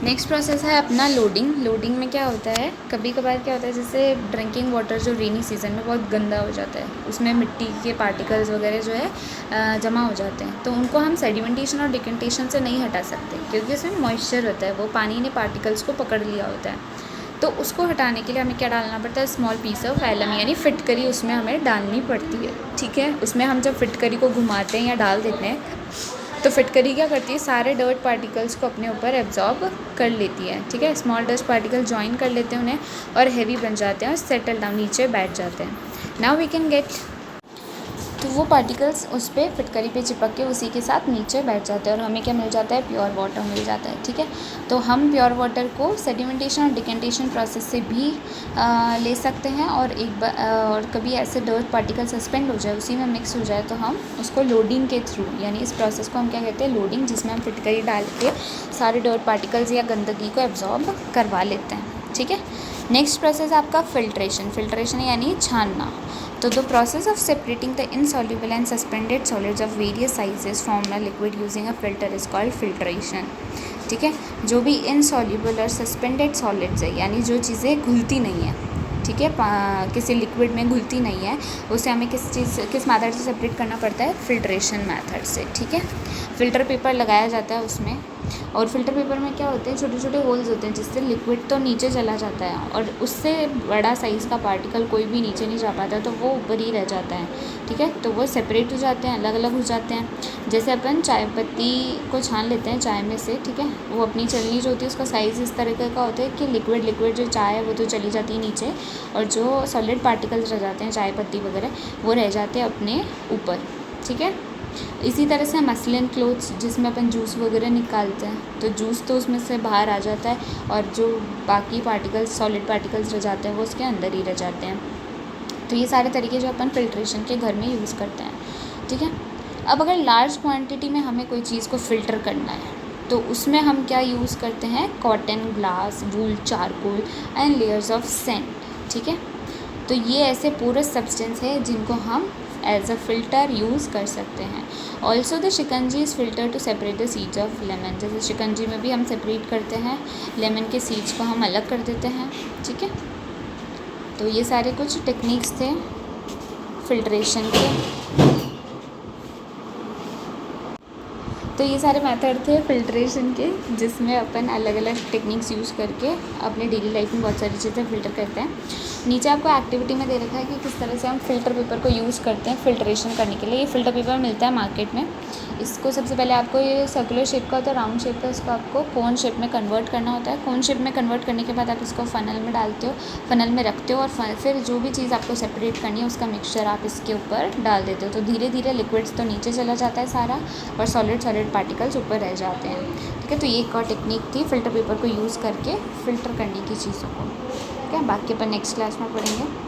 Next process है अपना loading. Loading में क्या होता है, कभी कभार क्या होता है जैसे ड्रिंकिंग वाटर जो रेनी सीज़न में बहुत गंदा हो जाता है, उसमें मिट्टी के पार्टिकल्स वगैरह जो है जमा हो जाते हैं, तो उनको हम सेडिमेंटेशन और डिकेंटेशन से नहीं हटा सकते क्योंकि उसमें मॉइस्चर होता है, वो पानी ने पार्टिकल्स को पकड़ लिया होता है। तो उसको हटाने के लिए हमें क्या डालना पड़ता है, स्मॉल पीस ऑफ एलम यानी फिटकरी उसमें हमें डालनी पड़ती है। ठीक है, उसमें हम जब फिटकरी को घुमाते हैं या डाल देते हैं तो फिटकरी क्या करती है, सारे डर्ट पार्टिकल्स को अपने ऊपर एब्जॉर्ब कर लेती है। ठीक है, स्मॉल डस्ट पार्टिकल ज्वाइन कर लेते हैं उन्हें और हैवी बन जाते हैं और सेटल डाउन नीचे बैठ जाते हैं। नाउ वी कैन गेट, तो वो पार्टिकल्स उस पर फिटकरी पे चिपक के उसी के साथ नीचे बैठ जाते हैं और हमें क्या मिल जाता है, प्योर वाटर मिल जाता है। ठीक है, तो हम प्योर वाटर को सेडिमेंटेशन और डिकेंटेशन प्रोसेस से भी ले सकते हैं और और कभी ऐसे डर्ट पार्टिकल सस्पेंड हो जाए, उसी में मिक्स हो जाए, तो हम उसको लोडिंग के थ्रू, यानी इस प्रोसेस को हम क्या कहते हैं, लोडिंग, जिसमें हम फिटकरी डाल के सारे डर्ट पार्टिकल्स या गंदगी को एब्जॉर्ब करवा लेते हैं। ठीक है, नेक्स्ट प्रोसेस आपका फिल्ट्रेशन। फिल्ट्रेशन यानी छानना। तो the process of separating the insoluble and suspended solids of various sizes from a liquid using a filter is called filtration. ठीक है, जो भी इनसॉल्युबल और सस्पेंडेड सॉलिड्स है, यानी जो चीज़ें घुलती नहीं है, ठीक है, किसी लिक्विड में घुलती नहीं है, उसे हमें किस मैथड से सेपरेट करना पड़ता है, फिल्ट्रेशन मैथड से। ठीक है, फ़िल्टर पेपर लगाया जाता है उसमें, और फ़िल्टर पेपर में क्या होते हैं, छोटे छोटे होल्स होते हैं जिससे लिक्विड तो नीचे चला जाता है और उससे बड़ा साइज़ का पार्टिकल कोई भी नीचे नहीं जा पाता, तो वो ऊपर ही रह जाता है। ठीक है, तो वो सेपरेट हो जाते हैं, अलग अलग हो जाते हैं। जैसे अपन चाय पत्ती को छान लेते हैं चाय में से, ठीक है, वो अपनी चलनी जो होती है उसका साइज़ इस तरीके का होता है कि लिक्विड जो चाय है वो तो चली जाती है नीचे, और जो सॉलिड पार्टिकल्स रह जाते हैं चाय पत्ती वगैरह, वो रह जाते हैं अपने ऊपर। ठीक है, इसी तरह से मसलिन क्लोथ्स, जिसमें अपन जूस वगैरह निकालते हैं, तो जूस तो उसमें से बाहर आ जाता है और जो बाकी पार्टिकल्स, सॉलिड पार्टिकल्स रह जाते हैं, वो उसके अंदर ही रह जाते हैं। तो ये सारे तरीके जो अपन फिल्ट्रेशन के घर में यूज़ करते हैं। ठीक है, अब अगर लार्ज क्वांटिटी में हमें कोई चीज़ को फ़िल्टर करना है, तो उसमें हम क्या यूज़ करते हैं, cotton, glass, wool, charcoal and layers of sand. ठीक है, तो ये ऐसे पूरे सब्सटेंस है जिनको हम एज अ फ़िल्टर यूज़ कर सकते हैं। Also the shikanji is filter to separate the seeds of lemon. जैसे शिकंजी में भी हम सेपरेट करते हैं, लेमन के सीड्स को हम अलग कर देते हैं। ठीक है, तो ये सारे कुछ टेक्निक्स थे फिल्ट्रेशन के। तो ये सारे मेथड थे फिल्ट्रेशन के, जिसमें अपन अलग अलग टेक्निक्स यूज़ करके अपने डेली लाइफ में बहुत सारी चीज़ें फ़िल्टर करते हैं। नीचे आपको एक्टिविटी में दे रखा है कि किस तरह से हम फ़िल्टर पेपर को यूज़ करते हैं फ़िल्ट्रेशन करने के लिए। ये फ़िल्टर पेपर मिलता है मार्केट में। इसको सबसे पहले आपको, ये सर्कुलर शेप का होता है, राउंड शेप का, इसको आपको कोन शेप में कन्वर्ट करना होता है। कोन शेप में कन्वर्ट करने के बाद आप इसको फ़नल में डालते हो, फ़नल में रखते हो, और फिर जो भी चीज़ आपको सेपरेट करनी है उसका मिक्सचर आप इसके ऊपर डाल देते हो। तो धीरे धीरे लिक्विड्स तो नीचे चला जाता है सारा, और सॉलिड पार्टिकल्स ऊपर रह जाते हैं। ठीक है, तो ये एक और टेक्निक थी फ़िल्टर पेपर को यूज़ करके फ़िल्टर करने की चीज़ों को। ठीक है, बाकी अपन नेक्स्ट क्लास में पढ़ेंगे।